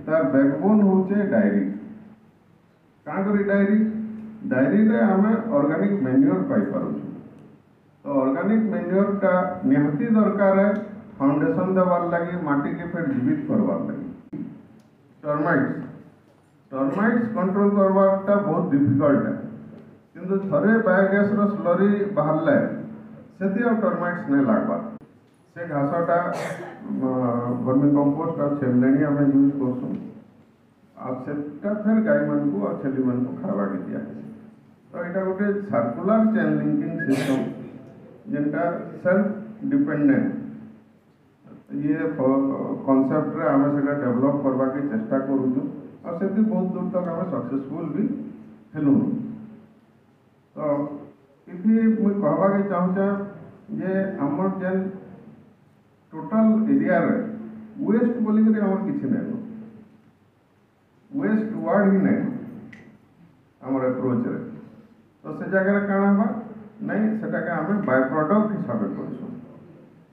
तार बैकबोन होचे डायरी। काँ करी डायरी डायरी रे आमे ऑर्गेनिक मैन्योर पाई पारुछु। तो ऑर्गेनिक मैन्योर का निहाती दरकार है फाउंडेशन देवार लगी माटी के फिर जीवित करवार लगी। टर्माइट्स कंट्रोल करवाटा बहुत डिफिकल्ट है किंतु थरे बायोगैस रो स्लरी बाहरले सेति और टर्माइट्स नहीं लागबा। से घासटा वर्मी कंपोस्ट और छेमलेनी आम यूज करसुँ आ सेटा फिर गाई मान को और छेली मान को खावा के दिया। तो यहाँ गोटे सर्कुलर चेन लिंकिंग सिस्टम जेनटा सेल्फ डिपेंडेंट ये कॉन्सेप्ट रे आमे सेटा डेवलप करबा के चेष्टा करूँ और से बहुत दूर तक आम सक्सेसफुल भी हेलु। तो ये मुझे कहवा के चाहूँचा ये आमर जेन टोटल एरिया रे वेस्ट बोलिक आम किसी नहीं वेस्ट वर्ड ही नहीं आमर एप्रोच रे। तो से जगह काଣା हवा नहीं सेटा के आम बाय प्रोडक्ट हिसाब से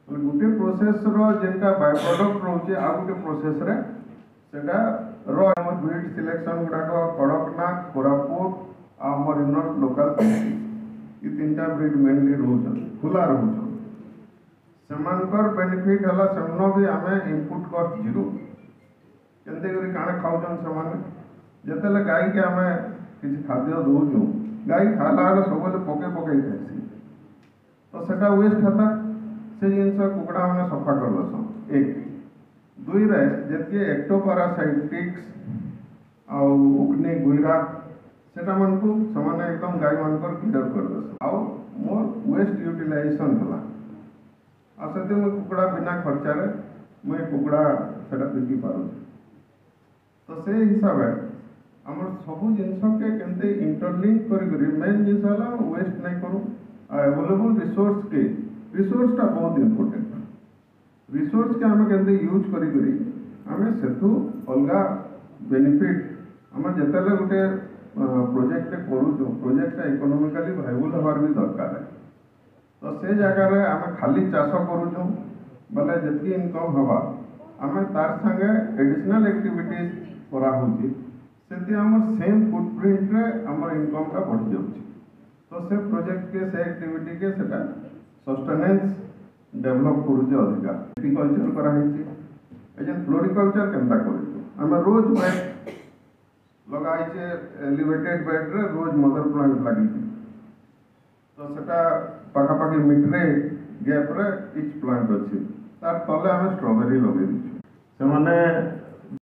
कर गोटे प्रोसेस रो जेनटा बाय प्रोडक्ट रोचे आ गोटे प्रोसेस रे सेटा रो आम ब्रीड सिलेक्शन गुड़ाक कड़कनाथ कोरापुट आमर इनर लोकल ये तीन चार ब्रीड मेनली रोचन खुला रोचन सेमानकर बेनिफिट हला सेमनो भी आमे इनपुट कॉस्ट जीरो केनते करी काणे खाउछन सेमाने जेतेले गाय के आमे किछि खाद्य दउछु गाय खाला सबले पके पके खाइसी तो सेटा वेस्ट हता से जिनस कुकड़ा माने सफा कर दसन। एक दुई रे जेतिए एक्टोपैरासाइटिक्स आ उकनी गुइरा सेटा मन को समाने एकदम गाय मानकर क्लियर कर दसन आ मोर वेस्ट यूटिलाइजेशन हला आ सते मैं कुकड़ा बिना खर्चा रे मैं कुकड़ा सेटा बिकी पारू। तो से हिसाब है आमर सबू जिनस के केनते इंटरलिंक करी मेन जिनस हला वेस्ट नहीं करू अवेलेबल रिसोर्स टा बहुत इंपोर्टेंट रिसोर्स के आम केनते यूज करी आम सेतु अलगा बेनिफिट आम जितेबाला गोटे प्रोजेक्ट करूँ प्रोजेक्ट इकोनोमिकली वायबल हबार भी दरकार है। तो से जगह आम खाली चाष करूँ बोले जी इनकम हवा आम तार संगे एडिशनल एक्टिविटीज कराऊँगी से आम सेम फुटप्रिंट रे आम इनकम टा बढ़ जाऊँगी। तो से प्रोजेक्ट के से एक्टिविटी के सेटा सस्टेनेंस डेवलप करूँ अधिका एग्रीकल्चर कराई फ्लोरिकल्चर केनता कर रोज बेड लगाई एलिवेटेड बेड रे रोज मदर प्लांट लगी तो सेटा पाखापाखि मीटरे गैप रे इच प्लांट अच्छी तार तले आम स्ट्रॉबेरी लगे से माने